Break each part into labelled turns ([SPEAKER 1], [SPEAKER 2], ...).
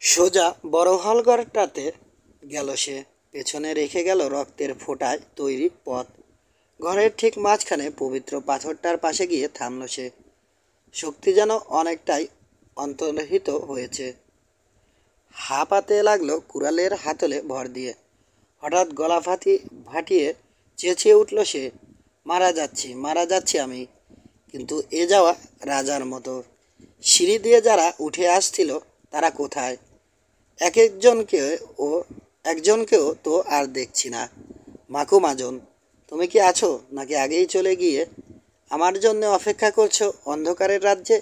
[SPEAKER 1] সোজা বড় হলঘরটাতে গেল সে। পেছনে রেখে গেল রক্তের ফোঁটায় তৈরি পথ। ঘরের ঠিক মাঝখানে পবিত্র পাথরটার পাশে গিয়ে থামল সে। শক্তি যেন অনেকটাই অন্তর্হিত হয়েছে। হাঁপাতে লাগলো কুড়ালের হাতলে ভর দিয়ে। হঠাৎ গলা ফাটিয়ে চেঁচিয়ে উঠল সে, মারা যাচ্ছি, মারা যাচ্ছি আমি। কিন্তু এ যাওয়া রাজার মতো। সিঁড়ি দিয়ে যারা উঠে আসছিল তারা কোথায়? এক একজনকে ও একজনকেও তো আর দেখছি না। মাকু মাজন, তুমি কি আছো নাকি আগেই চলে গিয়ে আমার জন্য অপেক্ষা করছো অন্ধকারের রাজ্যে?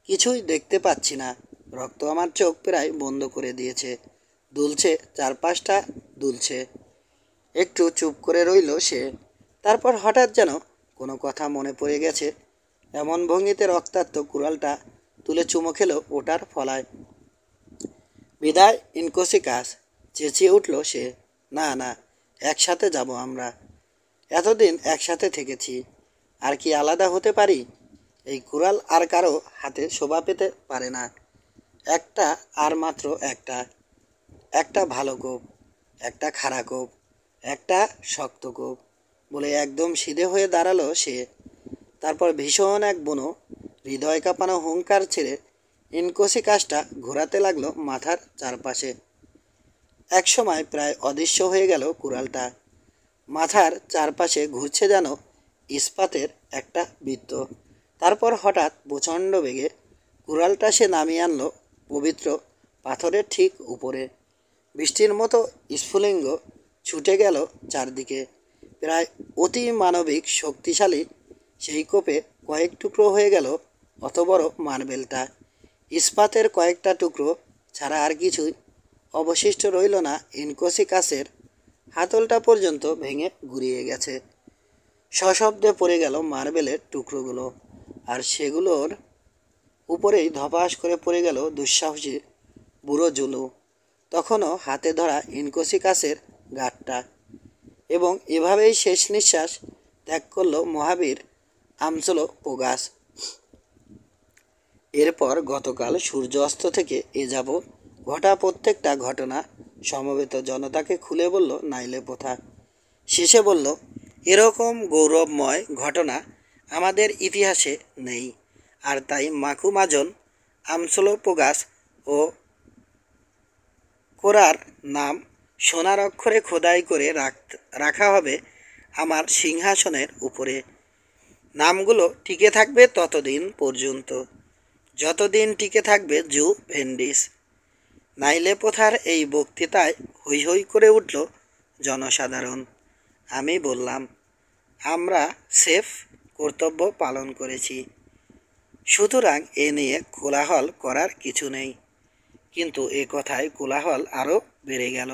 [SPEAKER 1] কিছুই দেখতে পাচ্ছি না। রক্ত আমার চোখ প্রায় বন্ধ করে দিয়েছে। দুলছে, চারপাশটা দুলছে। একটু চুপ করে রইল সে। তারপর হঠাৎ যেন কোনো কথা মনে পড়ে গেছে। এমন ভঙ্গিতে রক্তাক্ত কুড়ালটা তুলে চুমো খেলো ওটার ফলায়। বিদায় ইনকোসিকাস, চেঁচিয়ে উঠল সে। না না, একসাথে যাব আমরা। এতদিন একসাথে থেকেছি, আর কি আলাদা হতে পারি? এই কুড়াল আর কারো হাতে শোভা পেতে পারে না। একটা, আর মাত্র একটা। একটা ভালো কোপ, একটা খাড়া কোপ, একটা শক্ত কোপ, বলে একদম সিধে হয়ে দাঁড়ালো সে। তারপর ভীষণ এক বুনো হৃদয় কাঁপানো হুঙ্কার ছেড়ে ইনকোসিকাসটা ঘোরাতে লাগলো মাথার চারপাশে। একসময় প্রায় অদৃশ্য হয়ে গেল কুড়ালটা। মাথার চারপাশে ঘুরছে যেন ইস্পাতের একটা বৃত্ত। তারপর হঠাৎ প্রচণ্ড বেগে কুড়ালটা সে নামিয়ে আনলো পবিত্র পাথরের ঠিক উপরে। বৃষ্টির মতো স্ফুলিঙ্গ ছুটে গেল চারদিকে। প্রায় অতি মানবিক শক্তিশালী সেই কোপে কয়েক টুকরো হয়ে গেল অত বড় মার্বেলটা। ইস্পাতের কয়েকটা টুকরো ছাড়া আর কিছুই অবশিষ্ট রইল না। ইনকোসিকাসের হাতলটা পর্যন্ত ভেঙে গুঁড়িয়ে গেছে। সশব্দে পড়ে গেল মার্বেলের টুকরোগুলো, আর সেগুলোর উপরেই ধপাস করে পড়ে গেল দুঃসাহসী বুড়ো জুলু, তখনও হাতে ধরা ইনকোসিকাসের গাঁটটা। এবং এভাবেই শেষ নিঃশ্বাস ত্যাগ করল মহাবীর আমসোলোপোগাস। এরপর গতকাল সূর্য অস্ত থেকে এ যাবৎ ঘটা প্রত্যেকটা ঘটনা সমবেত জনতাকে খুলে বলল নাইলেপোথা। শেষে বলল, এরকম গৌরবময় ঘটনা আমাদের ইতিহাসে নেই। আর তাই মাকু মাজন, আমসোলোপোগাস ও কোরার নাম সোনার অক্ষরে খোদাই করে রাখা হবে আমার সিংহাসনের উপরে। নামগুলো টিকে থাকবে ততদিন পর্যন্ত যতদিন টিকে থাকবে জু ভেন্ডিস। নাইলেপোথার এই বক্তৃতায় হৈ হৈ করে উঠল জনসাধারণ। আমি বললাম, আমরা সেফ কর্তব্য পালন করেছি, সুতরাং এ নিয়ে কোলাহল করার কিছু নেই। কিন্তু এ কথায় কোলাহল আরও বেড়ে গেল।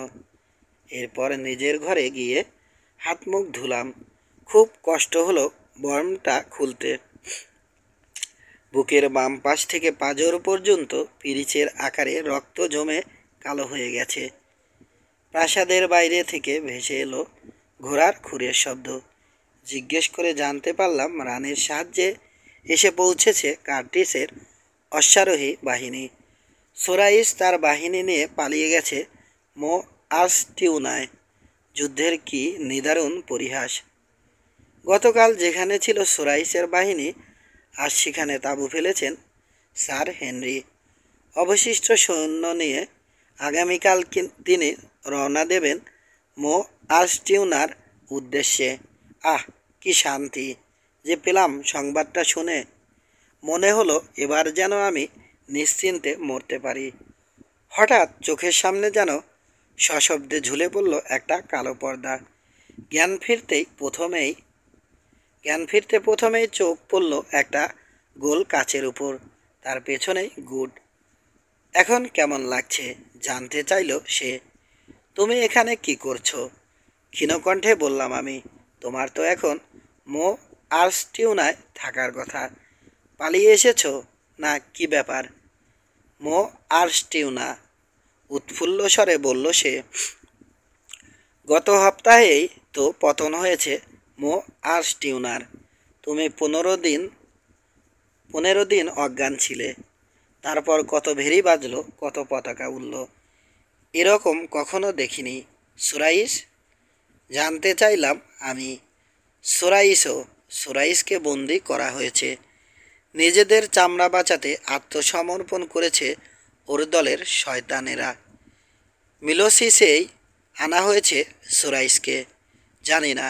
[SPEAKER 1] এরপর নিজের ঘরে গিয়ে হাত মুখ ধুলাম। খুব কষ্ট হলো বর্মটা খুলতে। বুকের বাম পাশ থেকে পাঁজর পর্যন্ত পিরিচের আকারে রক্ত জমে কালো হয়ে গেছে। প্রাসাদের বাইরে থেকে ভেসে এলো ঘোড়ার খুরের শব্দ। জিজ্ঞেস করে জানতে পারলাম রানের সাহায্যে এসে পৌঁছেছে কার্টিসের অশ্বারোহী বাহিনী। সোরাইস তার বাহিনী নিয়ে পালিয়ে গেছে মো আর্সটিউনায়। যুদ্ধের কি নিদারুণ পরিহাস! গতকাল যেখানে ছিল সোরাইসের বাহিনী, আজ সেখানে তাঁবু ফেলেছেন স্যার হেনরি। অবশিষ্ট সৈন্য নিয়ে আগামীকাল তিনি রওনা দেবেন মো আর্সটিউনার উদ্দেশ্যে। আহ, কি শান্তি যে পেলাম সংবাদটা শুনে! মনে হলো এবার যেন আমি নিশ্চিন্তে মরতে পারি। হঠাৎ চোখের সামনে যেন সশব্দে ঝুলে পড়ল একটা কালো পর্দা। জ্ঞান ফিরতে প্রথমেই চোখ পড়ল একটা গোল কাচের উপর, তার পেছনেই গুড। এখন কেমন লাগছে জানতে চাইল সে। তুমি এখানে কি করছো? ক্ষীণকণ্ঠে বললাম আমি। তোমার তো এখন মো আর্সটিউনায় থাকার কথা। পালিয়ে এসেছো না কি ব্যাপার? মো আর্সটিউনা, উৎফুল্ল স্বরে বলল সে। গত সপ্তাহেই তো পতন হয়েছে মো আর্সটিউনার। তুমি 15 দিন অজ্ঞান ছিলে। তারপর কত ভেরি বাজলো, কত পতাকা উড়ল। এরকম কখনো দেখিনি। সুরাইস? জানতে চাইলাম আমি। সুরাইসও? সুরাইসকে বন্দি করা হয়েছে। নিজেদের চামড়া বাঁচাতে আত্মসমর্পণ করেছে ওর দলের শয়তানেরা। মিলোসিসেই আনা হয়েছে সুরাইসকে। জানি না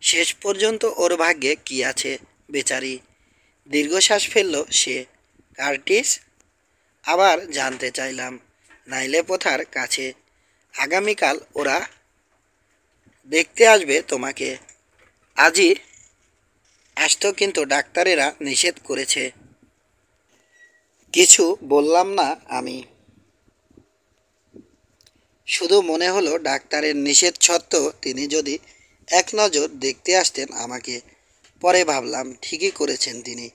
[SPEAKER 1] শেষ পর্যন্ত ওর ভাগ্যে কি আছে বেচারি। দীর্ঘশ্বাস ফেলল সে। কার্টিস? আবার জানতে চাইলাম। নাইলে পোথার কাছে। আগামীকাল ওরা দেখতে আসবে তোমাকে। আজই আসতো, কিন্তু ডাক্তারেরা নিষেধ করেছে। কিছু বললাম না আমি। শুধু মনে হলো ডাক্তারের নিষেধ সত্ত্বেও তিনি যদি এক নজর দেখতে আসতেন আমাকে। পরে ভাবলাম ঠিকই করেছেন তিনি।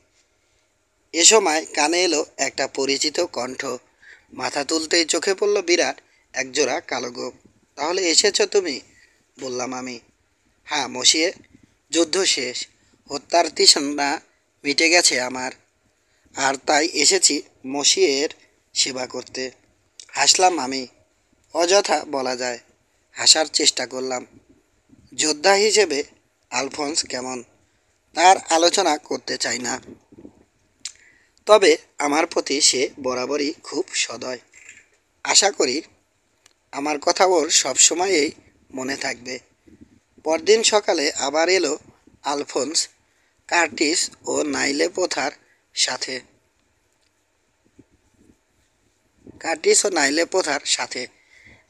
[SPEAKER 1] এ সময় কানে এলো একটা পরিচিত কণ্ঠ। মাথা তুলতেই চোখে পড়ল বিরাট একজোড়া কালো গোঁফ। তাহলে এসেছো তুমি? বললাম আমি। হ্যাঁ মসিয়ে, যুদ্ধ শেষ, হত্যার তৃষ্ণা মিটে গেছে আমার, আর তাই এসেছি মসিয়ের সেবা করতে। হাসলাম আমি। অযথা বলা যায়। হাসার চেষ্টা করলাম। যোদ্ধা হিসেবে আলফোন্স কেমন তার আলোচনা করতে চাই না, তবে আমার প্রতি সে বরাবরই খুব সদয়। আশা করি আমার কথা ওর সবসময়ই মনে থাকবে। পরদিন সকালে আবার এলো আলফোন্স, কার্টিস ও নাইলে পোথার সাথে।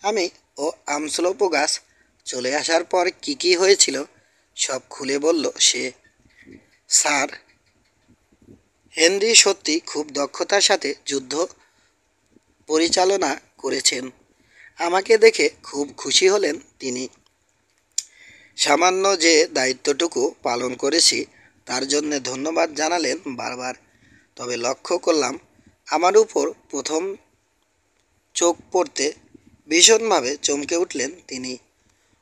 [SPEAKER 1] আমি ও আমসলোপোগাস চলে আসার পর কি কি হয়েছিল সব খুলে বলল সে। স্যার হেনরি সত্যি খুব দক্ষতার সাথে যুদ্ধ পরিচালনা করেছেন। আমাকে দেখে খুব খুশি হলেন তিনি। সামান্য যে দায়িত্বটুকু পালন করেছি তার জন্যে ধন্যবাদ জানালেন বারবার। তবে লক্ষ্য করলাম আমার উপর প্রথম চোখ পড়তে ভীষণভাবে চমকে উঠলেন তিনি।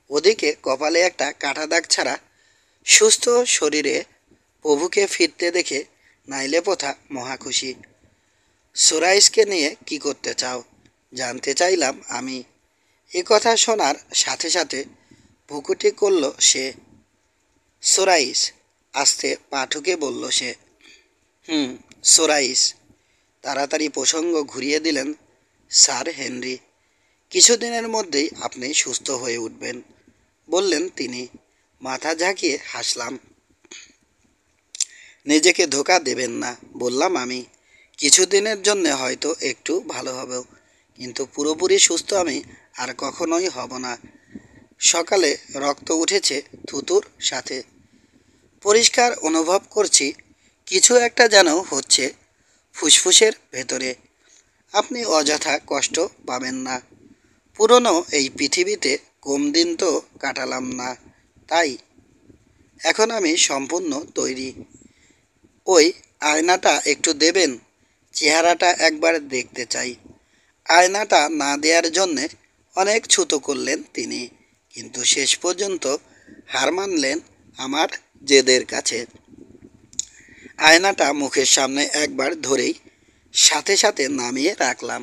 [SPEAKER 1] ওদিকে কপালে একটা কাটা দাগ ছাড়া সুস্থ শরীরে প্রভুকে ফিরতে দেখে নাইলে পোথা মহাখুশি। সুরাইসকে নিয়ে কি করতে চাও? জানতে চাইলাম আমি। এ কথা শোনার সাথে সাথে ভুকুটি করল সে। সুরাইস? আস্তে পা ঠুকে বলল সে। হুম, সুরাইস। তাড়াতাড়ি প্রসঙ্গ ঘুরিয়ে দিলেন স্যার হেনরি। কিছুদিনের মধ্যেই আপনি সুস্থ হয়ে উঠবেন, বললেন তিনি। মাথা ঝাঁকিয়ে হাসলাম। নিজেকে ধোঁকা দেবেন না, বললাম আমি। কিছুদিনের জন্য হয়তো একটু ভালো হবেও, কিন্তু পুরোপুরি সুস্থ আমি আর কখনোই হব না। সকালে রক্ত উঠেছে থুতুর সাথে। পরিষ্কার অনুভব করছি কিছু একটা যেন হচ্ছে ফুসফুসের ভেতরে। আপনি অযথা কষ্ট পাবেন না। পুরনো এই পৃথিবীতে কম দিন তো কাটালাম না, তাই এখন আমি সম্পূর্ণ তৈরি। ওই আয়নাটা একটু দেবেন? চেহারাটা একবার দেখতে চাই। আয়নাটা না দেওয়ার জন্যে অনেক ছুতো করলেন তিনি, কিন্তু শেষ পর্যন্ত হার মানলেন আমার জেদের কাছে। আয়নাটা মুখের সামনে একবার ধরেই সাথে সাথে নামিয়ে রাখলাম।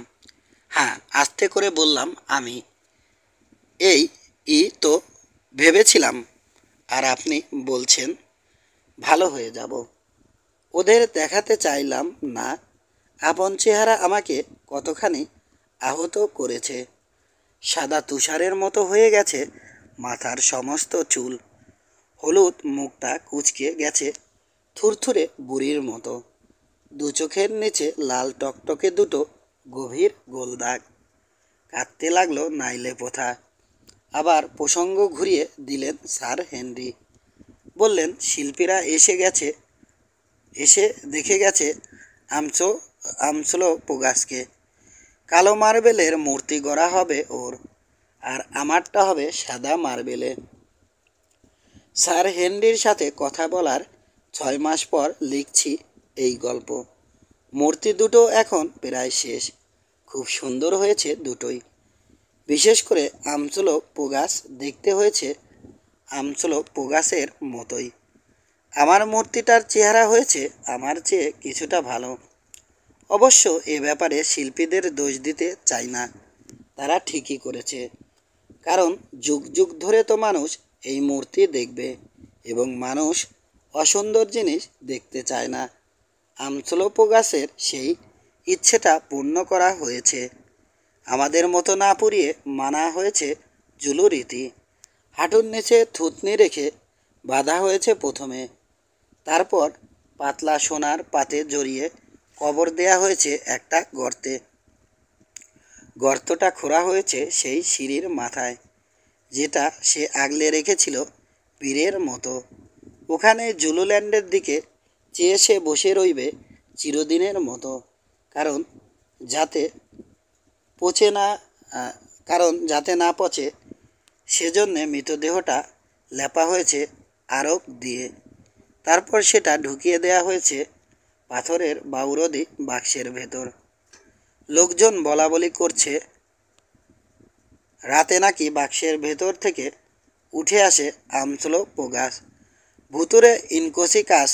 [SPEAKER 1] হ্যাঁ, আস্তে করে বললাম আমি। এই তো ভেবেছিলাম। আর আপনি বলছেন ভালো হয়ে যাব। ওদের দেখাতে চাইলাম না আপন চেহারা আমাকে কতখানি আহত করেছে। সাদা তুষারের মতো হয়ে গেছে মাথার সমস্ত চুল। হলুদ মুখটা কুঁচকে গেছে থুরথুরে বুড়ির মতো। দু চোখের নিচে লাল টকটকে দুটো গভীর গোল দাগ। কাঁদতে লাগলো নাইলে পোথা। আবার প্রসঙ্গ ঘুরিয়ে দিলেন স্যার হেনরি। বললেন শিল্পীরা এসে দেখে গেছে আমসলোপোগাসকে। কালো মার্বেলের মূর্তি গড়া হবে ওর, আর আমারটা হবে সাদা মার্বেলে। স্যার হেনরির সাথে কথা বলার 6 মাস পর লিখছি এই গল্প। মূর্তি দুটো এখন প্রায় শেষ। খুব সুন্দর হয়েছে দুটোই। বিশেষ করে আমসলোপোগাস দেখতে হয়েছে আমসলোপোগাসের মতোই। আমার মূর্তিটার চেহারা হয়েছে আমার চেয়ে কিছুটা ভালো। অবশ্য এ ব্যাপারে শিল্পীদের দোষ দিতে চাই না, তারা ঠিকই করেছে। কারণ যুগ যুগ ধরে তো মানুষ এই মূর্তি দেখবে, এবং মানুষ অসুন্দর জিনিস দেখতে চায় না। আমসলপো গাছের সেই ইচ্ছেটা পূর্ণ করা হয়েছে। আমাদের মতো না পুড়িয়ে মানা হয়েছে জুলু রীতি। হাঁটুর নিচে থুতনি রেখে বাঁধা হয়েছে প্রথমে, তারপর পাতলা সোনার পাতে জড়িয়ে কবর দেয়া হয়েছে একটা গর্তে। গর্তটা খোঁড়া হয়েছে সেই সিঁড়ির মাথায়, যেটা সে আগলে রেখেছিল পীরের মতো। ওখানে জুলুল্যান্ডের দিকে চেয়ে সে বসে রইবে চিরদিনের মতো। কারণ যাতে পচে না আহ, কারণ যাতে না পচে, সেজন্যে মৃতদেহটা লেপা হয়েছে আরক দিয়ে। তারপর সেটা ঢুকিয়ে দেয়া হয়েছে পাথরের বাউরদি বাক্সের ভেতর। লোকজন বলাবলি করছে রাতে নাকি বাক্সের ভেতর থেকে উঠে আসে আমসলপো গাছ। ভুতুরে ইনকোসিকাস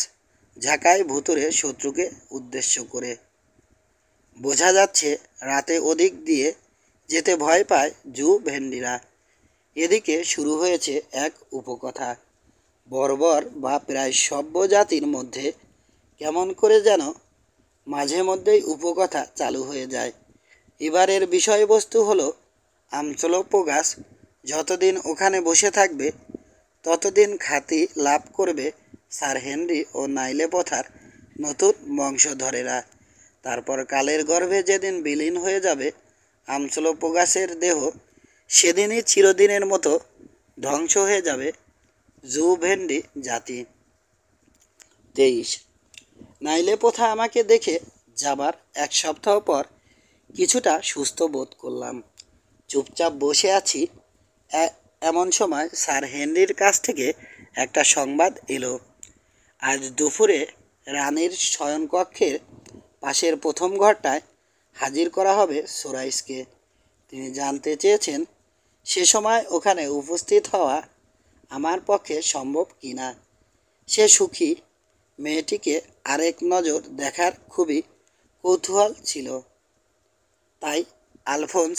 [SPEAKER 1] ঝাঁকায় ভুতুরে শত্রুকে উদ্দেশ্য করে। বোঝা যাচ্ছে রাতে ওদিক দিয়ে যেতে ভয় পায় জু ভেন্ডিরা। এদিকে শুরু হয়েছে এক উপকথা। বর্বর বা প্রায় সভ্য জাতির মধ্যে কেমন করে যেন মাঝে মধ্যেই উপকথা চালু হয়ে যায়। এবারের বিষয়বস্তু হলো আমসলপো গাছ যতদিন ওখানে বসে থাকবে ততদিন খ্যাতি লাভ করবে স্যার হেনরি ও নাইলে পথার নতুন বংশধরেরা। তারপর কালের গর্ভে যেদিন বিলীন হয়ে যাবে আমসলপো গাছের দেহ, সেদিনই চিরদিনের মতো ধ্বংস হয়ে যাবে জু ভেন্ডি জাতি। 23। নাইলে পোথা আমাকে দেখে যাবার এক সপ্তাহ পর কিছুটা সুস্থ বোধ করলাম। চুপচাপ বসে আছি, এমন সময় স্যার হেনরির কাছ থেকে একটা সংবাদ এলো। আজ দুপুরে রানীর শয়নকক্ষের পাশের প্রথম ঘরটায় হাজির করা হবে সোরাইসকে। তিনি জানতে চেয়েছেন সে সময় ওখানে উপস্থিত হওয়া আমার পক্ষে সম্ভব কি না। সে সুখী মেয়েটিকে আরেক নজর দেখার খুবই কৌতূহল ছিল। তাই আলফোন্স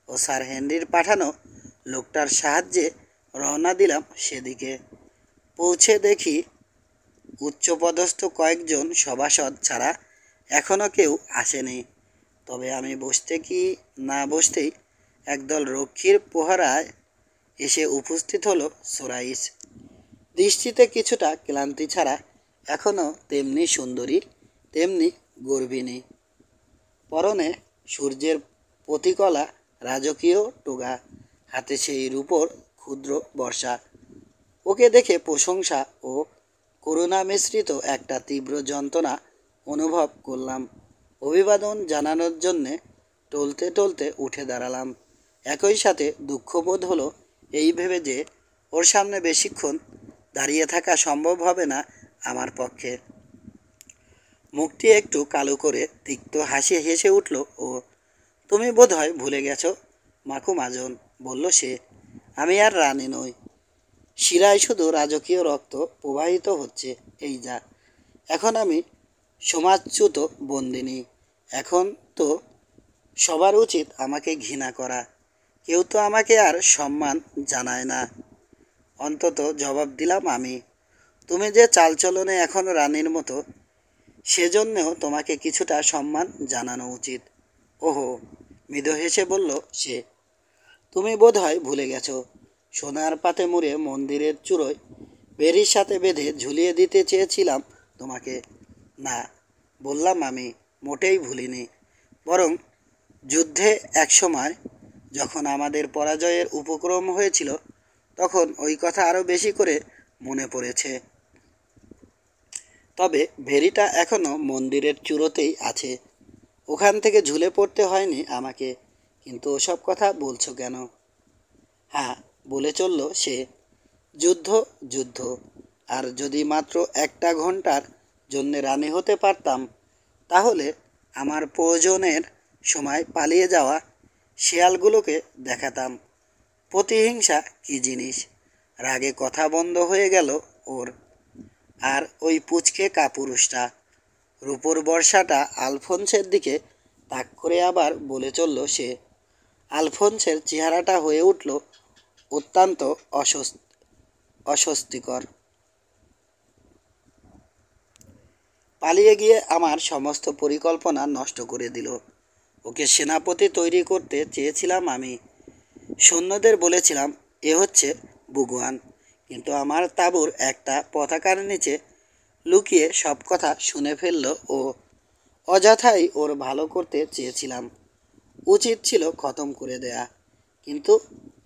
[SPEAKER 1] ও স্যার হেনরির পাঠানো লোকটার সাহায্যে রওনা দিলাম সেদিকে। পৌঁছে দেখি উচ্চপদস্থ কয়েকজন সভাসদ ছাড়া এখনও কেউ আসেনি। তবে আমি বসতে কি না বসতেই একদল রক্ষীর প্রহরায় এসে উপস্থিত হলো সোরাইস। দৃষ্টিতে কিছুটা ক্লান্তি ছাড়া এখনও তেমনি সুন্দরী, তেমনি গর্বিণী। পরনে সূর্যের প্রতিকলা রাজকীয় টোগা, হাতে সেই রূপোর ক্ষুদ্র বর্ষা। ওকে দেখে প্রশংসা ও করুণা মিশ্রিত একটা তীব্র যন্ত্রণা অনুভব করলাম। অভিবাদন জানানোর জন্যে টলতে টলতে উঠে দাঁড়ালাম। একই সাথে দুঃখবোধ হলো এই ভেবে যে ওর সামনে বেশিক্ষণ দাঁড়িয়ে থাকা সম্ভব হবে না আমার পক্ষে। মুখটি একটু কালো করে তিক্ত হাসি হেসে উঠল ও। তুমি বোধহয় ভুলে গেছো মাকুমাজন, বলল সে। আমি আর রানী নই, শিরায় শুধু রাজকীয় রক্ত প্রবাহিত হচ্ছে, এই যা। এখন আমি সমাজচ্যুত বন্দিনী। এখন তো সবার উচিত আমাকে ঘৃণা করা। কেউ তো আমাকে আর সম্মান জানায় না। অন্তত জবাব দিলাম আমি। তুমি যে চালচলনে এখন রানীর মতো, সেজন্যেও তোমাকে কিছুটা সম্মান জানানো উচিত। ওহো, মৃদু হেসে বলল সে। তুমি বোধহয় ভুলে গেছো সোনার পাতে মুড়ে মন্দিরের চূড়োয় বেরির সাথে বেঁধে ঝুলিয়ে দিতে চেয়েছিলাম তোমাকে। না, বললাম আমি, মোটেই ভুলিনি। বরং যুদ্ধে একসময় যখন আমাদের পরাজয়ের উপক্রম হয়েছিল, তখন ওই কথা আরও বেশি করে মনে পড়েছে। তবে ভেরিটা এখনও মন্দিরের চূড়োতেই আছে। ওখান থেকে ঝুলে পড়তে হয়নি আমাকে। কিন্তু ওসব কথা বলছো কেন? হ্যাঁ, বলে চলল সে। যুদ্ধ, যুদ্ধ। আর যদি মাত্র একটা ঘন্টার জন্যে রানী হতে পারতাম, তাহলে আমার প্রয়োজনের সময় পালিয়ে যাওয়া শেয়ালগুলোকে দেখাতাম প্রতিহিংসা কী জিনিস। রাগে কথা বন্ধ হয়ে গেল ওর। আর ওই পুচকে কাপুরুষটা, রূপোর বর্ষাটা আলফোন্সের দিকে তাক করে আবার বলে চলল সে। আলফোন্সের চেহারাটা হয়ে উঠল অত্যন্ত অস্বস্তিকর। পালিয়ে গিয়ে আমার সমস্ত পরিকল্পনা নষ্ট করে দিল। ওকে সেনাপতি তৈরি করতে চেয়েছিলাম আমি। সৈন্যদের বলেছিলাম এ হচ্ছে বুগুয়ান, কিন্তু আমার তাঁবুর একটা পতাকার নিচে লুকিয়ে সব কথা শুনে ফেলল ও। অযথাই ওর ভালো করতে চেয়েছিলাম, উচিত ছিল খতম করে দেয়া। কিন্তু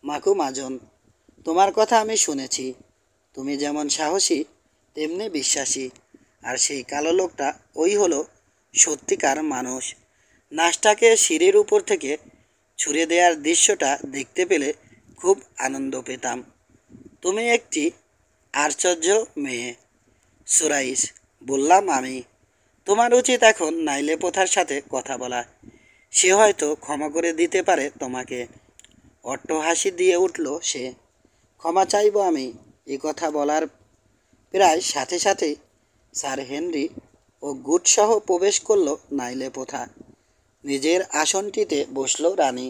[SPEAKER 1] মাকু মাজন, তোমার কথা আমি শুনেছি। তুমি যেমন সাহসী তেমনি বিশ্বাসী। আর সেই কালো লোকটা ওই হলো সত্যিকার মানুষ। নাশটাকে সিঁড়ির উপর থেকে ছুঁড়ে দেওয়ার দৃশ্যটা দেখতে পেলে খুব আনন্দ পেতাম। তুমি একটি আশ্চর্য মেয়ে সুরাইস, বললাম আমি। তোমার উচিত এখন নাইলে পোথার সাথে কথা বলা। সে হয়তো ক্ষমা করে দিতে পারে তোমাকে। অট্টহাসি দিয়ে উঠল সে। ক্ষমা চাইব আমি? এ কথা বলার প্রায় সাথে সাথেই স্যার হেনরি ও গুডসহ প্রবেশ করল নাইলে পোথা। নিজের আসনটিতে বসল রানী।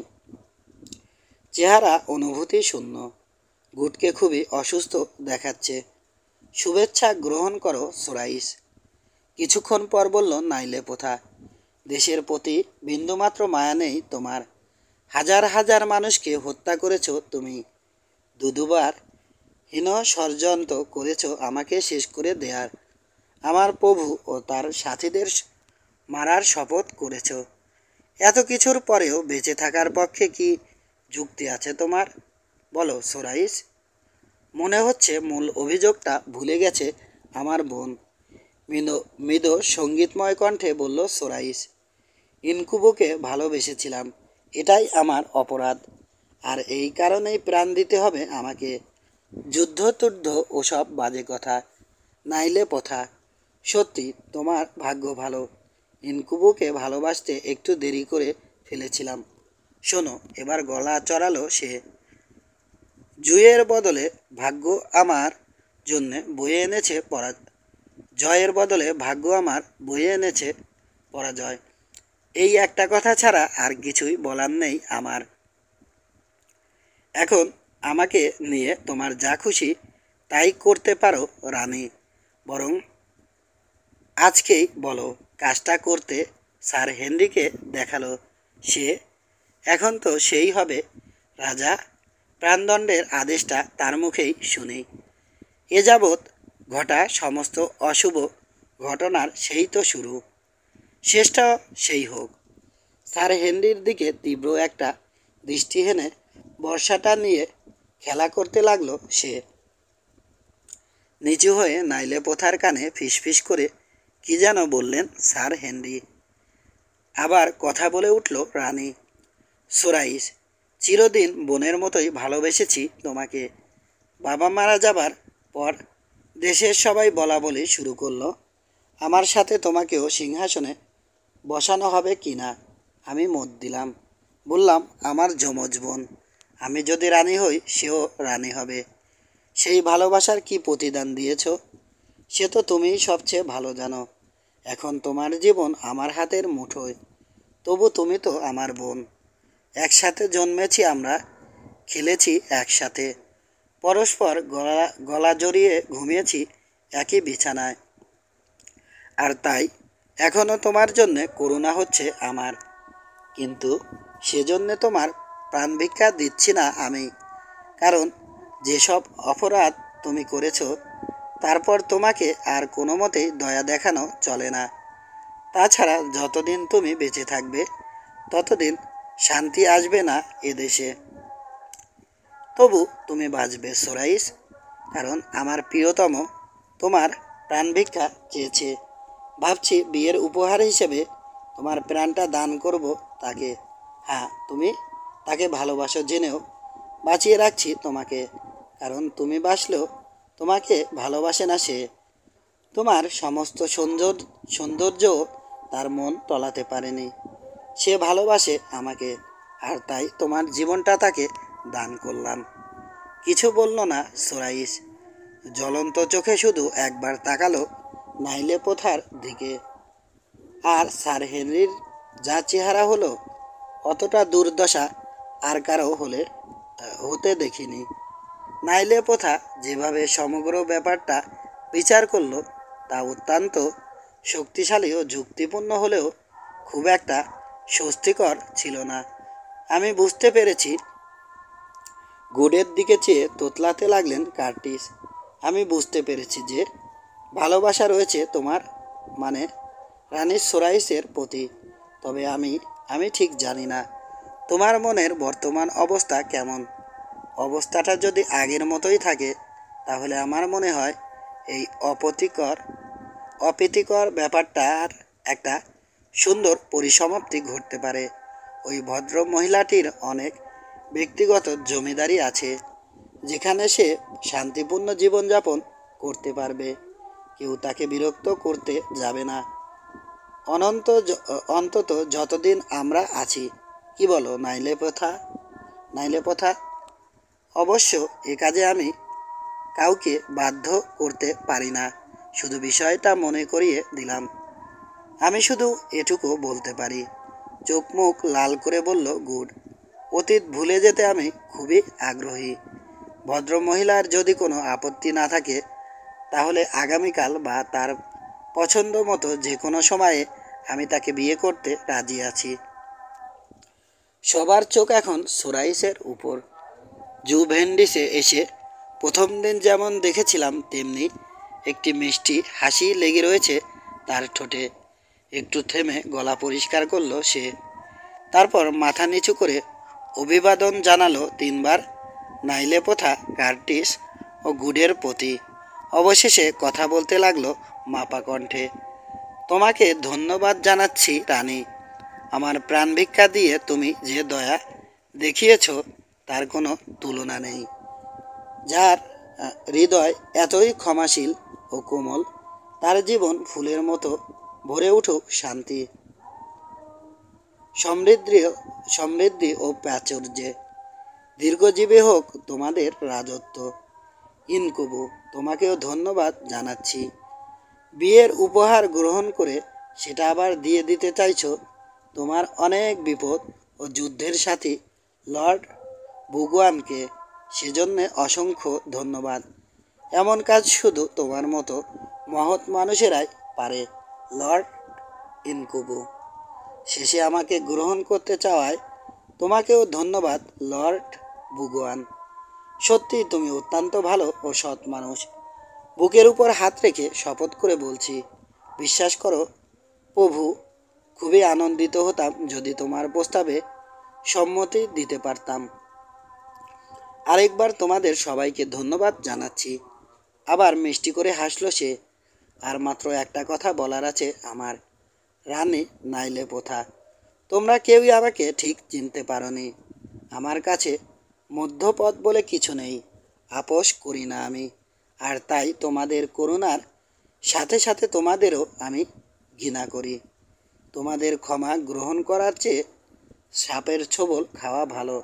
[SPEAKER 1] চেহারা অনুভূতি শূন্য। গুডকে খুবই অসুস্থ দেখাচ্ছে। শুভেচ্ছা গ্রহণ করো সুরাইস। কিছুক্ষণ পর বলল নাইলে পোথা, দেশের প্রতি বিন্দুমাত্র মায়া নেই তোমার। হাজার হাজার মানুষকে হত্যা করেছ তুমি। দুবার হীন ষড়যন্ত্র করেছ আমাকে শেষ করে দেয়ার। আমার প্রভু ও তার সাথীদের মারার শপথ করেছ। এত কিছুর পরেও বেঁচে থাকার পক্ষে কি যুক্তি আছে তোমার? বলো সোরাইস। মনে হচ্ছে মূল অভিযোগটা ভুলে গেছে আমার বোন। মৃদ সঙ্গীতময় কণ্ঠে বলল সোরাইস। ইনকুবুকে ভালোবেসেছিলাম, এটাই আমার অপরাধ। আর এই কারণেই প্রাণ দিতে হবে আমাকে। যুদ্ধ টুদ্ধ ওসব বাজে কথা। নাইলে পোথা, সত্যি তোমার ভাগ্য ভালো। ইনকুবুকে ভালোবাসতে একটু দেরি করে ফেলেছিলাম। শোনো, এবার গলা চড়ালো সে। জয়ের বদলে ভাগ্য আমার বয়ে এনেছে পরাজয়। এই একটা কথা ছাড়া আর কিছুই বলার নেই আমার। এখন আমাকে নিয়ে তোমার যা খুশি তাই করতে পারো রানী। বরং আজকেই বলো কাজটা করতে স্যার হেনরিকে দেখালো সে। এখন তো সেই হবে রাজা। প্রাণদণ্ডের আদেশটা তার মুখেই শুনি। এ যাবৎ ঘটা সমস্ত অশুভ ঘটনার সেই তো শুরু, শেষটা সেই হোক। স্যার হেনরির দিকে তীব্র একটা দৃষ্টি হেনে বর্ষাটা নিয়ে খেলা করতে লাগলো সে। নিচু হয়ে নাইলে পোথার কানে ফিসফিস করে কি যেন বললেন স্যার হেনরি। আবার কথা বলে উঠল রানী। সোরাইস, চিরদিন বোনের মতোই ভালোবেসেছি তোমাকে। বাবা মারা যাবার পর দেশের সবাই বলা বলি শুরু করলো আমার সাথে তোমাকেও সিংহাসনে বসানো হবে কি না। আমি মত দিলাম। বললাম আমার যমজ বোন, আমি যদি রানী হই সেও রানী হবে। সেই ভালোবাসার কি প্রতিদান দিয়েছ সে তো তুমিই সবচেয়ে ভালো জানো। এখন তোমার জীবন আমার হাতের মুঠোয়। তবু তুমি তো আমার বোন। একসাথে জন্মেছি আমরা, খেলেছি একসাথে, পরস্পর গলা গলা জড়িয়ে ঘুমিয়েছি একই বিছানায়। আর তাই এখনও তোমার জন্যে করুণা হচ্ছে আমার। কিন্তু সেজন্যে তোমার প্রাণভিক্ষা দিচ্ছি না আমি। কারণ যেসব অপরাধ তুমি করেছো তারপর তোমাকে আর কোনো মতেই দয়া দেখানো চলে না। তাছাড়া যতদিন তুমি বেঁচে থাকবে ততদিন শান্তি আসবে না এদেশে। তবু তুমি বাঁচবে সোরাইস, কারণ আমার প্রিয়তম তোমার প্রাণভিক্ষা চেয়েছে। ভাবছি বিয়ের উপহার হিসেবে তোমার প্রাণটা দান করব তাকে। হ্যাঁ, তুমি তাকে ভালোবাসো জেনেও বাঁচিয়ে রাখছি তোমাকে। কারণ তুমি বাঁচলেও তোমাকে ভালোবাসে না সে। তোমার সমস্ত সৌন্দর্যও তার মন তলাতে পারেনি। সে ভালোবাসে আমাকে, আর তাই তোমার জীবনটা তাকে দান করলাম। কিছু বলল না সোরাইস। জ্বলন্ত চোখে শুধু একবার তাকালো নাইলে পোথার দিকে। আর স্যার হেনরির যা চেহারা হলো, অতটা দুর্দশা আর কারো হতে দেখিনি। নাইলে প্রথা যেভাবে সমগ্র ব্যাপারটা বিচার করলো, তা অত্যন্ত শক্তিশালী ও যুক্তিপূর্ণ হলেও খুব একটা স্বস্তিকর ছিল না। আমি বুঝতে পেরেছি। গুডের দিকে চেয়ে তোতলাতে লাগলেন কার্টিস। আমি বুঝতে পেরেছি যে ভালোবাসা রয়েছে তোমার, মানে রানী সোরাইসের প্রতি। তবে আমি ঠিক জানি না তোমার মনের বর্তমান অবস্থা কেমন। অবস্থাটা যদি আগের মতোই থাকে, তাহলে আমার মনে হয় এই অপ্রীতিকর ব্যাপারটার একটা সুন্দর পরিসমাপ্তি ঘটতে পারে। ওই ভদ্র মহিলাটির অনেক ব্যক্তিগত জমিদারি আছে, যেখানে সে শান্তিপূর্ণ জীবনযাপন করতে পারবে। কেউ তাকে বিরক্ত করতে যাবে না, অন্তত যতদিন আমরা আছি। কি বলো নাইলে প্রথা? অবশ্য এ কাজে আমি কাউকে বাধ্য করতে পারি না, শুধু বিষয়টা মনে করিয়ে দিলাম। আমি শুধু এটুকু বলতে পারি। চোখ মুখ লাল করে বলল গুড। অতীত ভুলে যেতে আমি খুবই আগ্রহী। ভদ্রমহিলার যদি কোনো আপত্তি না থাকে, তাহলে আগামীকাল বা তার পছন্দ মতো যে কোনো সময়ে আমি তাকে বিয়ে করতে রাজি আছি। সবার চোখ এখন সোরাইসের উপর। জুভেন্ডিসে এসে প্রথম দিন যেমন দেখেছিলাম, তেমনি একটি মিষ্টি হাসি লেগে রয়েছে তার ঠোঁটে। একটু থেমে গলা পরিষ্কার করলো সে। তারপর মাথা নিচু করে অভিবাদন জানালো তিনবার নাইলে প্রথা, কার্টিস ও গুডের প্রতি। অবশেষে কথা বলতে লাগলো মাপা কণ্ঠে। তোমাকে ধন্যবাদ জানাচ্ছি রানী। আমার প্রাণ ভিক্ষা দিয়ে তুমি যে দয়া দেখিয়েছ, তার কোনো তুলনা নেই। যার হৃদয় এতই ক্ষমাশীল ও কোমল, তার জীবন ফুলের মতো ভরে উঠুক শান্তি, সমৃদ্ধি ও প্রাচুর্যে। দীর্ঘজীবী হোক তোমাদের রাজত্ব। ইনকুবু, তোমাকেও ধন্যবাদ জানাচ্ছি। বিয়ের উপহার গ্রহণ করে সেটা আবার দিয়ে দিতে চাইছো তোমার অনেক বিপদ ও যুদ্ধের সাথী লর্ড বুগুয়ানকে। সেজন্যে অসংখ্য ধন্যবাদ। এমন কাজ শুধু তোমার মতো মহৎ মানুষেরাই পারে, লর্ড ইনকুবু। শেষে আমাকে গ্রহণ করতে চাওয়ায় তোমাকেও ধন্যবাদ, লর্ড বুগুয়ান। সত্যি তুমি অত্যন্ত ভালো ও সৎ মানুষ। বুকের উপর হাত রেখে শপথ করে বলছি, বিশ্বাস করো প্রভু, খুবই আনন্দিত হতাম যদি তোমার প্রস্তাবে সম্মতি দিতে পারতাম। আরেকবার তোমাদের সবাইকে ধন্যবাদ জানাচ্ছি। আবার মিষ্টি করে হাসল সে। আর মাত্র একটা কথা বলার আছে আমার, রানী নাইলে প্রথা। তোমরা কেউই আমাকে ঠিক চিনতে পারোনি। আমার কাছে মধ্যপথ বলে কিছু নেই, আপোষ করি না আমি। আর তাই তোমাদের করুণার সাথে সাথে তোমাদেরও আমি ঘৃণা করি। তোমাদের ক্ষমা গ্রহণ করার চেয়ে সাপের ছোবল খাওয়া ভালো।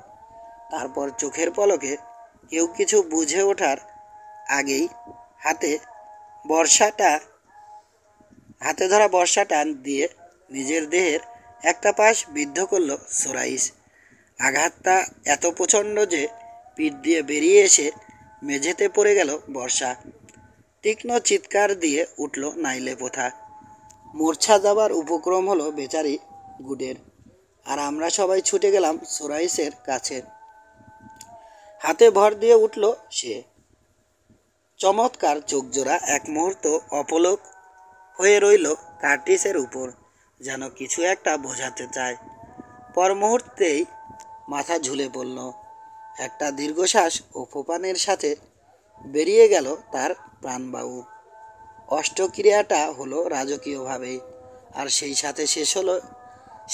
[SPEAKER 1] তারপর চোখের পলকে কেউ কিছু বুঝে ওঠার আগেই বর্ষাটা হাতে ধরা বর্ষা টান দিয়ে নিজের দেহের একটা পাশ বিদ্ধ করল সোরাইস। আঘাতটা এত প্রচণ্ড যে পিঠ দিয়ে বেরিয়ে এসে মেঝেতে পড়ে গেল বর্ষা। তীক্ষ্ণ চিৎকার দিয়ে উঠল নাইলে প্রথা। মূর্ছা যাবার উপক্রম হলো বেচারি গুডের। আর আমরা সবাই ছুটে গেলাম সোরাইসের কাছে। হাতে ভর দিয়ে উঠল সে। চমৎকার চোখজোড়া এক মুহূর্ত অপলক হয়ে রইল কার্টিসের উপর, যেন কিছু একটা বোঝাতে চায়। পর মুহূর্তেই মাথা ঝুলে পড়ল। একটা দীর্ঘশ্বাস ও ফোপানের সাথে বেরিয়ে গেল তার প্রাণবায়ু। অষ্টক্রিয়াটা হলো রাজকীয়ভাবেই, আর সেই সাথে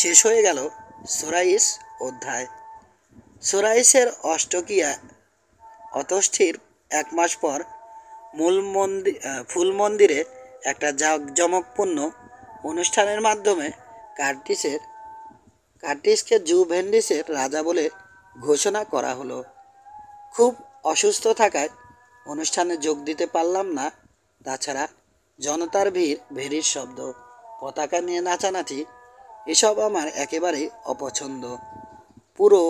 [SPEAKER 1] শেষ হয়ে গেল সোরাইস অধ্যায়। সোরাইসের অষ্টক্রিয়া অতস্থির 1 মাস পর ফুল মন্দিরে একটা জাঁকজমকপূর্ণ অনুষ্ঠানের মাধ্যমে কার্টিসকে জুভেন্ডিসের রাজা বলে ঘোষণা করা হলো। খুব অসুস্থ থাকায় অনুষ্ঠানে যোগ দিতে পারলাম না। তাছাড়া জনতার ভিড়ের শব্দ, পতাকা নিয়ে নাচানাচি, এসব আমার একেবারেই অপছন্দ। পুরো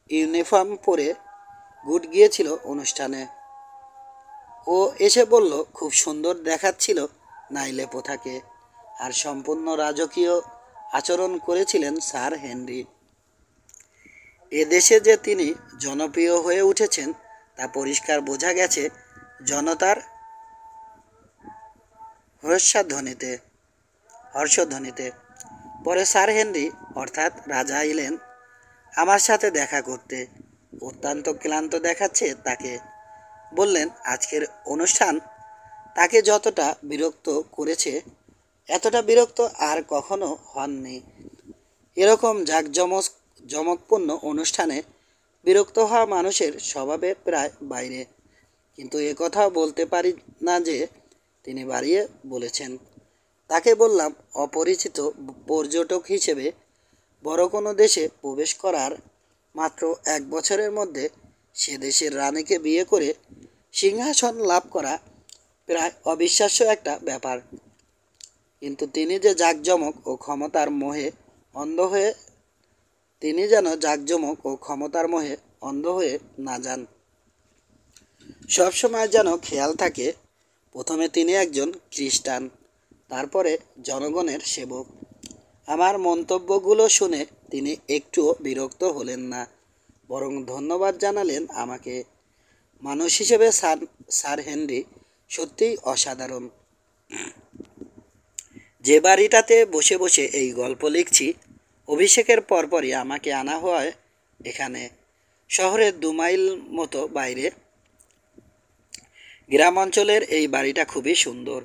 [SPEAKER 1] ইউনিফর্ম পরে গুড গিয়েছিল অনুষ্ঠানে। ও এসে বলল খুব সুন্দর দেখাচ্ছিল নাইলে পোথাকে। আর সম্পূর্ণ রাজকীয় আচরণ করেছিলেন স্যার হেনরি। এদেশে যে তিনি জনপ্রিয় হয়ে উঠেছেন তা পরিষ্কার বোঝা গেছে জনতার হর্ষধ্বনিতে। পরে স্যার হেনরি অর্থাৎ রাজা এলেন আমার সাথে দেখা করতে। অত্যন্ত ক্লান্ত দেখাচ্ছে তাকে। বললেন আজকের অনুষ্ঠান তাকে যতটা বিরক্ত করেছে এতটা বিরক্ত আর কখনো হননি। এরকম জমকপূর্ণ অনুষ্ঠানে বিরক্ত হওয়া মানুষের স্বভাবের প্রায় বাইরে। কিন্তু এ কথাও বলতে পারি না যে তিনি বাড়িয়ে বলেছেন। তাকে বললাম অপরিচিত পর্যটক হিসেবে বড় কোনো দেশে প্রবেশ করার মাত্র 1 বছরের মধ্যে সে দেশের রানীকে বিয়ে করে সিংহাসন লাভ করা প্রায় অবিশ্বাস্য একটা ব্যাপার। কিন্তু তিনি যে জাঁকজমক ও ক্ষমতার মোহে অন্ধ হয়ে তিনি যেন জাঁকজমক ও ক্ষমতার মোহে অন্ধ হয়ে না যান। সবসময় যেন খেয়াল থাকে প্রথমে তিনি একজন খ্রিস্টান, তারপরে জনগণের সেবক। আমার মন্তব্যগুলো শুনে তিনি একটুও বিরক্ত হলেন না, বরং ধন্যবাদ জানালেন আমাকে। মানুষ হিসেবে স্যার হেনরি সত্যিই অসাধারণ। যে বাড়িটাতে বসে বসে এই গল্প লিখছি অভিষেকের পরপরই আমাকে আনা হয় এখানে। শহরের 2 মাইল মতো বাইরে। গ্রাম অঞ্চলের এই বাড়িটা খুবই সুন্দর।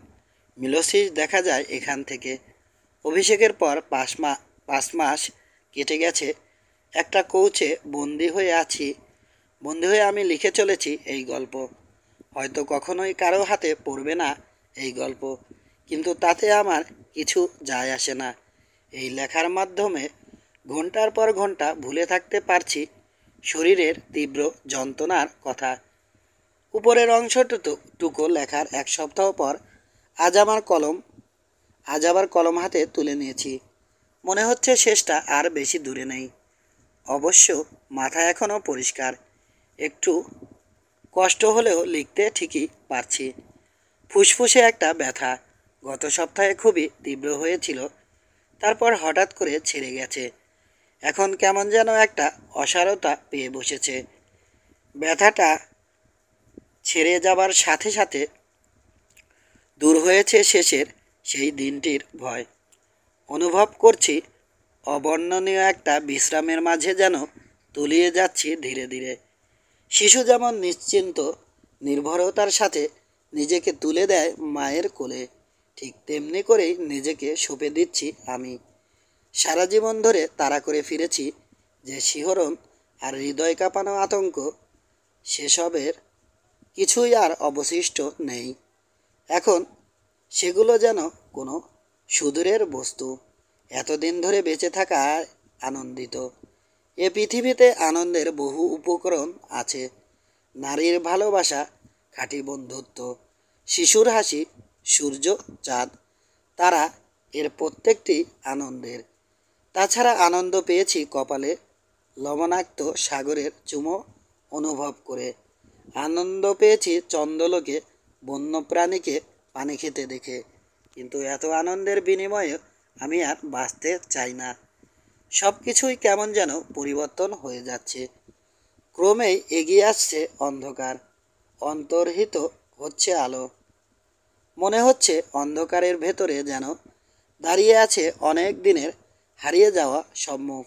[SPEAKER 1] মিলসিস দেখা যায় এখান থেকে। অভিষেকের পর 5 মাস কেটে গেছে। একটা কৌচে বন্দি হয়ে আমি লিখে চলেছি এই গল্প। হয়তো কখনোই কারো হাতে পড়বে না এই গল্প, কিন্তু তাতে আমার কিছু যায় আসে না। এই লেখার মাধ্যমে ঘন্টার পর ঘন্টা ভুলে থাকতে পারছি শরীরের তীব্র যন্ত্রণার কথা। উপরের অংশটুকু লেখার 1 সপ্তাহ পর আজ আবার কলম হাতে তুলে নিয়েছি। মনে হচ্ছে শেষটা আর বেশি দূরে নেই। অবশ্য মাথা এখনও পরিষ্কার। একটু কষ্ট হলেও লিখতে ঠিকই পারছি। ফুসফুসে একটা ব্যথা গত সপ্তাহে খুবই তীব্র হয়েছিল, তারপর হঠাৎ করে ছেড়ে গেছে। এখন কেমন যেন একটা অসারতা পেয়ে বসেছে। ব্যথাটা ছেড়ে যাবার সাথে সাথে দূর হয়েছে শেষের সেই দিনটির ভয়। অনুভব করছি অবর্ণনীয় একটা বিশ্রামের মাঝে যেন তলিয়ে যাচ্ছি ধীরে ধীরে। শিশু যেমন নিশ্চিন্ত নির্ভরতার সাথে নিজেকে তুলে দেয় মায়ের কোলে, ঠিক তেমনি করেই নিজেকে সঁপে দিচ্ছি আমি। সারা জীবন ধরে তাড়া করে ফিরেছি যে শিহরণ আর হৃদয় কাঁপানো আতঙ্ক, সেসবের কিছুই আর অবশিষ্ট নেই। এখন সেগুলো যেন কোনো সুদূরের বস্তু। এতদিন ধরে বেঁচে থাকায় আনন্দিত। এ পৃথিবীতে আনন্দের বহু উপকরণ আছে। নারীর ভালোবাসা, খাঁটি বন্ধুত্ব, শিশুর হাসি, সূর্য, চাঁদ, তারা, এর প্রত্যেকটি আনন্দের। তাছাড়া আনন্দ পেয়েছি কপালে লবণাক্ত সাগরের চুমো অনুভব করে। আনন্দ পেয়েছি চন্দ্রলোকে বন্যপ্রাণীকে পানি খেতে দেখে। কিন্তু এত আনন্দের বিনিময়ে আমি আর বাঁচতে চাই না। সব কিছুই কেমন যেন পরিবর্তন হয়ে যাচ্ছে। ক্রমেই এগিয়ে আসছে অন্ধকার, অন্তর্হিত হচ্ছে আলো। মনে হচ্ছে অন্ধকারের ভেতরে যেন দাঁড়িয়ে আছে অনেক দিনের হারিয়ে যাওয়া সম্মুখ।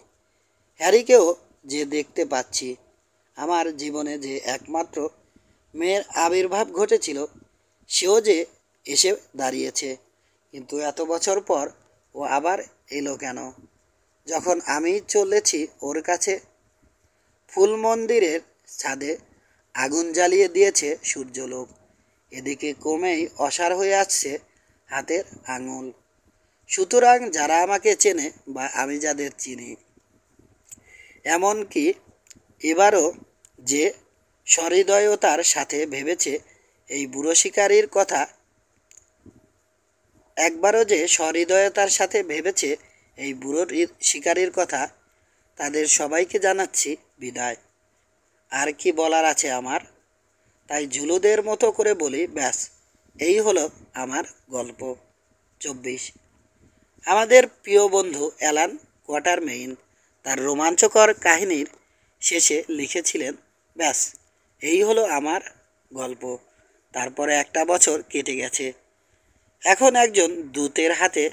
[SPEAKER 1] হ্যারিকেও যে দেখতে পাচ্ছি। আমার জীবনে যে একমাত্র মেয়ের আবির্ভাব ঘটেছিল সেও যে এসে দাঁড়িয়েছে। কিন্তু এত বছর পর ও আবার এলো কেন? যখন আমি চলেছি ওর কাছে। ফুল মন্দিরের ছাদে আগুন জ্বালিয়ে দিয়েছে সূর্যলোক। এদিকে ক্রমেই অসাড় হয়ে আসছে হাতের আঙুল। সুতরাং যারা আমাকে চেনে বা আমি যাদের চিনি, এমনকি এবারও যে সহৃদয়তার সাথে ভেবেছে এই বুড়ো শিকারীর কথা, একবারও যে সহৃদয়তার সাথে ভেবেছে এই বুড়োর শিকারির কথা, তাদের সবাইকে জানাচ্ছি বিদায়। আর কি বলার আছে আমার? তাই ঝুলুদের মতো করে বলি, ব্যাস এই হলো আমার গল্প 24। আমাদের প্রিয় বন্ধু অ্যালান কোয়াটারমেইন তার রোমাঞ্চকর কাহিনীর শেষে লিখেছিলেন, ব্যাস এই হলো আমার গল্প। তারপরে একটা বছর কেটে গেছে। এখন একজন দূতের হাতে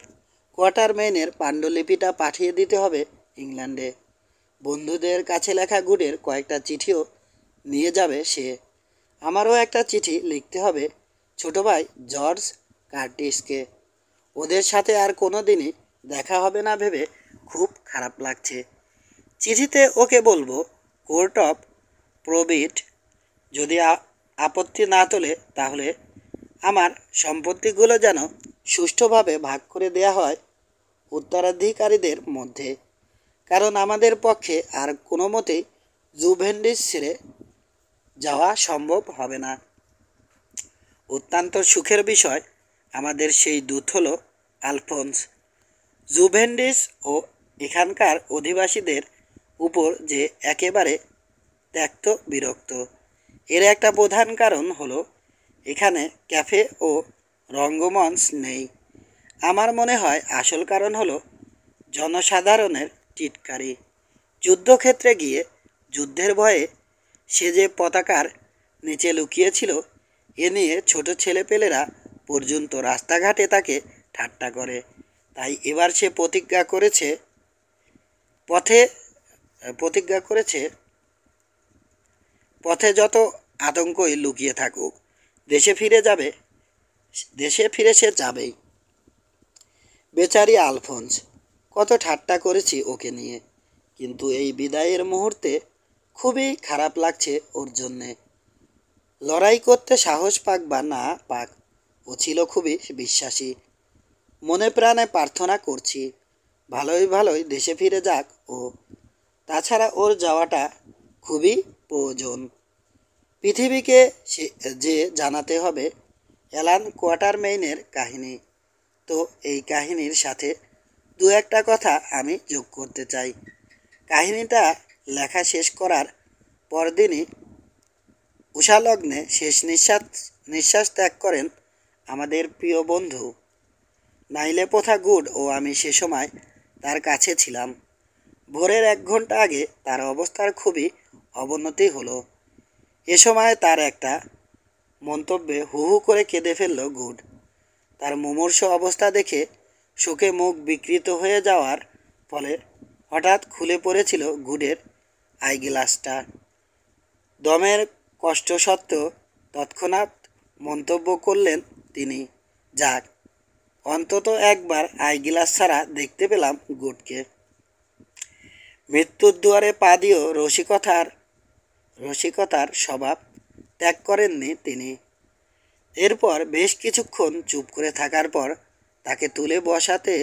[SPEAKER 1] কোয়াটারমেইনের পাণ্ডুলিপিটা পাঠিয়ে দিতে হবে ইংল্যান্ডে। বন্ধুদের কাছে লেখা গুডের কয়েকটা চিঠিও নিয়ে যাবে সে। আমারও একটা চিঠি লিখতে হবে ছোট ভাই জর্জ কার্টিসকে। ওদের সাথে আর কোনো দিনই দেখা হবে না ভেবে খুব খারাপ লাগছে। চিঠিতে ওকে বলবো, কোর্ট অফ প্রবিট যদি আপত্তি না তোলে তাহলে আমার সম্পত্তিগুলো যেন সুষ্ঠুভাবে ভাগ করে দেয়া হয় উত্তরাধিকারীদের মধ্যে। কারণ আমাদের পক্ষে আর কোনো মতেই জুভেন্ডিস ছেড়ে যাওয়া সম্ভব হবে না। অত্যন্ত সুখের বিষয়, আমাদের সেই দূত হলো আলফোন্স। জুভেন্ডিস ও এখানকার অধিবাসীদের উপর যে একেবারে ত্যক্ত বিরক্ত। এর একটা প্রধান কারণ হলো এখানে ক্যাফে ও রঙ্গমঞ্চ নেই। আমার মনে হয় আসল কারণ হলো জনসাধারণের টিটকারি। যুদ্ধক্ষেত্রে গিয়ে যুদ্ধের ভয়ে সে যে পতাকার নিচে লুকিয়েছিল এ নিয়ে ছোট ছেলেপেলেরা পর্যন্ত রাস্তাঘাটে তাকে ঠাট্টা করে। তাই এবার সে প্রতিজ্ঞা করেছে পথে যত আতঙ্কই লুকিয়ে থাকুক দেশে ফিরে সে যাবেই। বেচারি আলফোন্স, কত ঠাট্টা করেছি ওকে নিয়ে, কিন্তু এই বিদায়ের মুহূর্তে খুবই খারাপ লাগছে ওর জন্যে। লড়াই করতে সাহস পাক বা না পাক, ও ছিল খুবই বিশ্বাসী। মনে প্রাণে প্রার্থনা করছি ভালোই ভালোই দেশে ফিরে যাক ও। তাছাড়া ওর যাওয়াটা খুবই প্রয়োজন। পৃথিবীকে যে জানাতে হবে অ্যালান কোয়াটারমেইনের কাহিনী। তো এই কাহিনীর সাথে দু একটা কথা আমি যোগ করতে চাই। কাহিনীটা লেখা শেষ করার পরদিনই উষালগ্নে শেষ নিঃশ্বাস ত্যাগ করেন আমাদের প্রিয় বন্ধু নাইলে পোথা গুড ও আমি সে সময় তার কাছে ছিলাম। ভোরের 1 ঘন্টা আগে তার অবস্থার খুবই অবনতি হলো। এ সময় তার একটা মন্তব্যে হু হু করে কেঁদে ফেলল গুড। তার মুমূর্ষ অবস্থা দেখে শোকে মুখ বিকৃত হয়ে যাওয়ার ফলে হঠাৎ খুলে পড়েছিল গুডের আইগ্লাসটা। দমের কষ্ট সত্ত্বেও তৎক্ষণাৎ মন্তব্য করলেন তিনি, যাক অন্তত একবার আইগ্লাস ছাড়া দেখতে পেলাম গুডকে। মৃত্যুর দুয়ারে পা দিয়েও রসিকতার স্বভাব ত্যাগ করেননি তিনি। এরপর বেশ কিছুক্ষণ চুপ করে থাকার পর তাকে তুলে বসাতে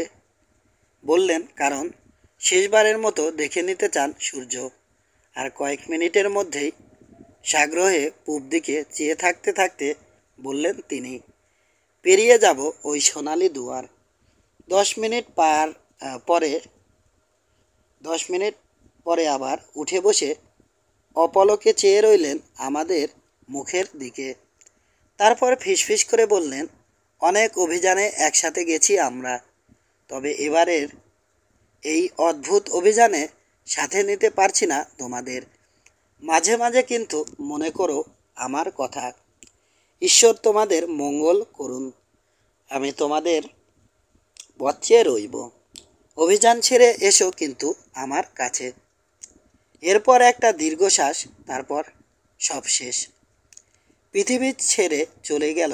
[SPEAKER 1] বললেন, কারণ শেষবারের মতো দেখে নিতে চান সূর্য। আর কয়েক মিনিটের মধ্যেই সাগ্রহে পূব দিকে চেয়ে থাকতে থাকতে বললেন তিনি, পেরিয়ে যাব ওই সোনালি দুয়ার। 10 মিনিট পরে আবার উঠে বসে অপলকে চেয়ে রইলেন আমাদের মুখের দিকে। তারপর ফিসফিস করে বললেন, অনেক অভিযানে একসাথে গেছি আমরা, তবে এবারের এই অদ্ভুত অভিযানে সাথে নিতে পারছি না তোমাদের। মাঝে মাঝে কিন্তু মনে করো আমার কথা। ঈশ্বর তোমাদের মঙ্গল করুন। আমি তোমাদের পথ চেয়ে রইব। অভিযান ছেড়ে এসো কিন্তু আমার কাছে। এরপর একটা দীর্ঘশ্বাস, তারপর সব শেষ। পৃথিবী ছেড়ে চলে গেল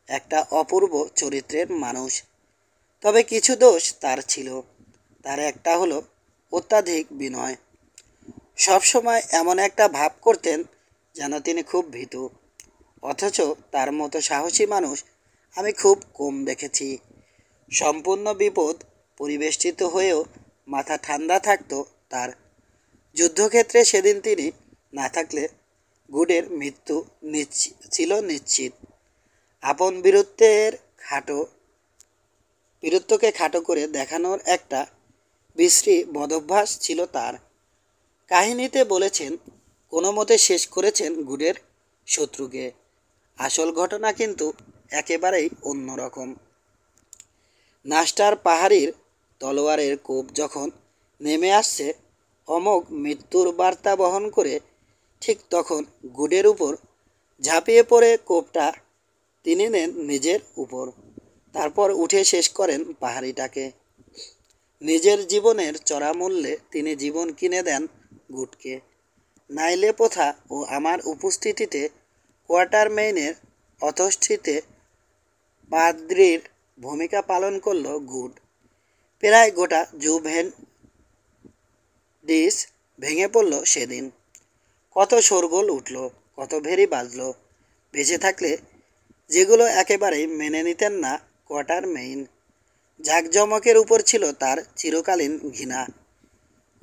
[SPEAKER 1] একটা অপূর্ব চরিত্রের মানুষ। তবে কিছু দোষ তার ছিল। তার একটা হলো অত্যাধিক বিনয়। সবসময় এমন একটা ভাব করতেন যেন তিনি খুব ভীতু। অথচ তার মতো সাহসী মানুষ আমি খুব কম দেখেছি। সম্পূর্ণ বিপদ পরিবেষ্টিত হয়েও মাথা ঠান্ডা থাকতো তার। যুদ্ধক্ষেত্রে সেদিন তিনি না থাকলে গুডের মৃত্যু ছিল নিশ্চিত। আপন বীরত্বের খাটো বীরত্বকে খাটো করে দেখানোর একটা বিশ্রী বদভ্যাস ছিল তার। কাহিনীতে বলেছেন কোনো মতে শেষ করেছেন গুডের শত্রুকে। আসল ঘটনা কিন্তু একেবারেই অন্যরকম। নাস্টার পাহাড়ির তলোয়ারের কোপ যখন নেমে আসছে অমোঘ মৃত্যুর বার্তা বহন করে, ঠিক তখন গুডের উপর ঝাঁপিয়ে পড়ে কোপটা তিনি নেন নিজের উপর। তারপর উঠে শেষ করেন পাহাড়িটাকে। নিজের জীবনের চড়া মূল্যে তিনি জীবন কিনে দেন গুডকে। নাইলে প্রথা ও আমার উপস্থিতিতে কোয়ার্টারমেইনের অতস্থিতে পাদ্রির ভূমিকা পালন করল গুড। প্রায় গোটা জুভেন্টিস ভেঙে পড়ল সেদিন। কত শোরগোল উঠল, কত ভেরি বাজল। বেঁচে থাকলে যেগুলো একেবারেই মেনে নিতেন না কোয়ার্টারমেইন। জাঁকজমকের উপর ছিল তার চিরকালীন ঘৃণা।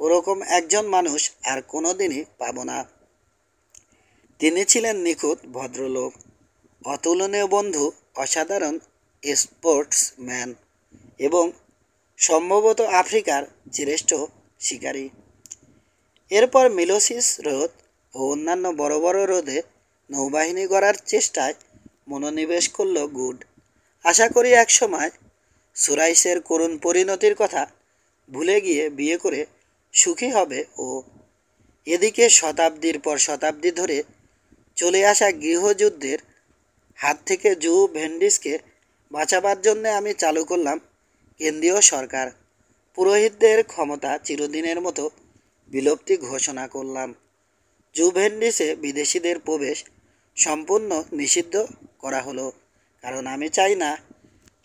[SPEAKER 1] ওরকম একজন মানুষ আর কোনো দিনই পাব না। তিনি ছিলেন নিখুঁত ভদ্রলোক, অতুলনীয় বন্ধু, অসাধারণ স্পোর্টসম্যান এবং সম্ভবত আফ্রিকার শ্রেষ্ঠ শিকারী। এরপর মিলোসিস হ্রদ ও অন্যান্য বড় বড় হ্রদে নৌবাহিনী গড়ার চেষ্টায় মনোনিবেশ করল গুড। আশা করি একসময় সুরাইসের করুণ পরিণতির কথা ভুলে গিয়ে বিয়ে করে সুখী হবে ও। এদিকে শতাব্দীর পর শতাব্দী ধরে চলে আসা গৃহযুদ্ধের হাত থেকে জুভেন্টিসকে বাঁচাবার জন্যে আমি চালু করলাম কেন্দ্রীয় সরকার। পুরোহিতদের ক্ষমতা চিরদিনের মতো বিলুপ্তি ঘোষণা করলাম। জুভেন্টিসে বিদেশিদের প্রবেশ সম্পূর্ণ নিষিদ্ধ করা হলো, কারণ আমি চাই না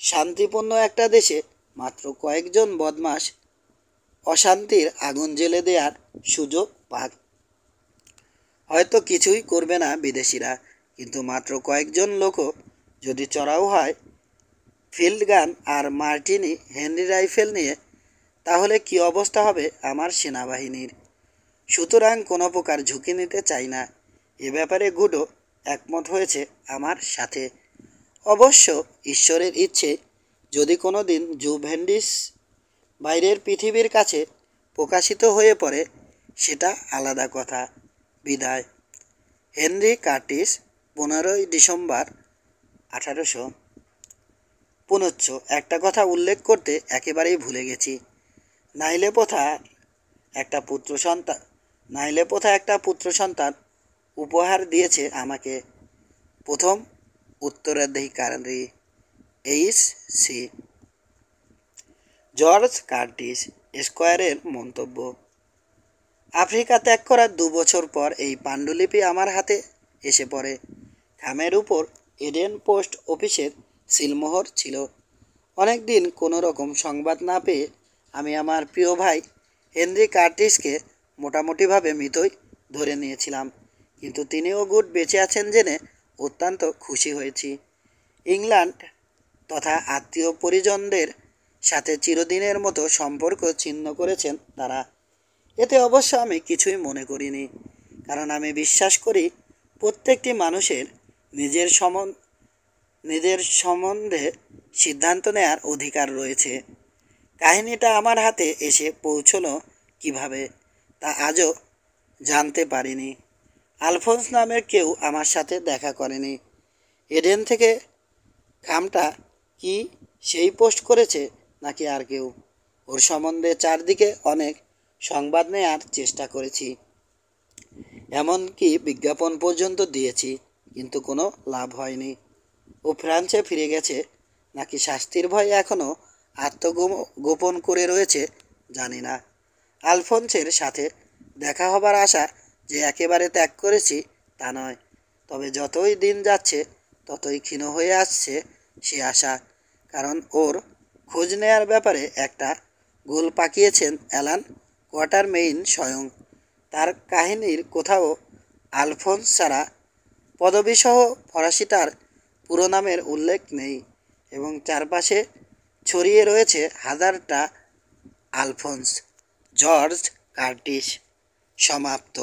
[SPEAKER 1] শান্তিপূর্ণ একটা দেশে মাত্র কয়েকজন বদমাশ অশান্তির আগুন জ্বেলে দেওয়ার সুযোগ পাক। হয়তো কিছুই করবে না বিদেশিরা, কিন্তু মাত্র কয়েকজন লোকও যদি চড়াও হয় ফিল্ড গান আর মার্টিনি হেনরি রাইফেল নিয়ে, তাহলে কি অবস্থা হবে আমার সেনাবাহিনীর। সুতরাং কোনো প্রকার ঝুঁকি নিতে চাই না। এ ব্যাপারে গুডও একমত হয়েছে আমার সাথে। অবশ্য ঈশ্বরের ইচ্ছে যদি কোনো দিন জুভেন্টিস বাইরের পৃথিবীর কাছে প্রকাশিত হয়ে পড়ে, সেটা আলাদা কথা। বিদায়, হেনরি কার্টিস। 15ই ডিসেম্বর 1800। পুনচ্চ একটা কথা উল্লেখ করতে একেবারেই ভুলে গেছি। নাইলে প্রথা একটা পুত্র সন্তান উপহার দিয়েছে আমাকে। প্রথম উত্তরাধিকারী এইচ.সি. জর্জ কার্টিস স্কয়ারের মন্তব্য। আফ্রিকা ত্যাগ করার 2 বছর পর এই পাণ্ডুলিপি আমার হাতে এসে পড়ে। খামের উপর এডেন পোস্ট অফিসের সিলমোহর ছিল। অনেক দিন কোনো রকম সংবাদ না পেয়ে আমি আমার প্রিয় ভাই হেনরি কার্টিসকে মোটামুটিভাবে মৃতই ধরে নিয়েছিলাম, কিন্তু তিনিও গুড বেঁচে আছেন জেনে অত্যন্ত খুশি হয়েছি। ইংল্যান্ড তথা আত্মীয় পরিজনদের সাথে চিরদিনের মতো সম্পর্ক ছিন্ন করেছেন তারা। এতে অবশ্য আমি কিছুই মনে করিনি, কারণ আমি বিশ্বাস করি প্রত্যেকটি মানুষের নিজের সম্বন্ধে সিদ্ধান্ত নেয়ার অধিকার রয়েছে। কাহিনীটা আমার হাতে এসে পৌঁছলো কিভাবে তা আজও জানতে পারিনি। আলফোন্স নামের কেউ আমার সাথে দেখা করেনি। এডেন থেকে খামটা কি সেই পোস্ট করেছে নাকি আর কেউ? ওর সম্বন্ধে চারদিকে অনেক সংবাদ নেয়ার চেষ্টা করেছি, এমনকি বিজ্ঞাপন পর্যন্ত দিয়েছি, কিন্তু কোনো লাভ হয়নি। ও ফ্রান্সে ফিরে গেছে নাকি শাস্তির ভয়ে এখনও আত্মগোপন করে রয়েছে জানি না। আলফোন্সের সাথে দেখা হবার আশা যে একেবারে ত্যাগ করেছি তা নয়, তবে যতই দিন যাচ্ছে ততই ক্ষীণ হয়ে আসছে সে আশা, কারণ ওর খোঁজ নেয়ার ব্যাপারে একটা গোল পাকিয়েছেন অ্যালান কোয়ার্টারমেইন স্বয়ং। তার কাহিনীর কোথাও আলফোন্স ছাড়া পদবিসহ ফরাসিটার পুরো নামের উল্লেখ নেই এবং চারপাশে ছড়িয়ে রয়েছে হাজারটা আলফোন্স। George Curtis. সমাপ্ত।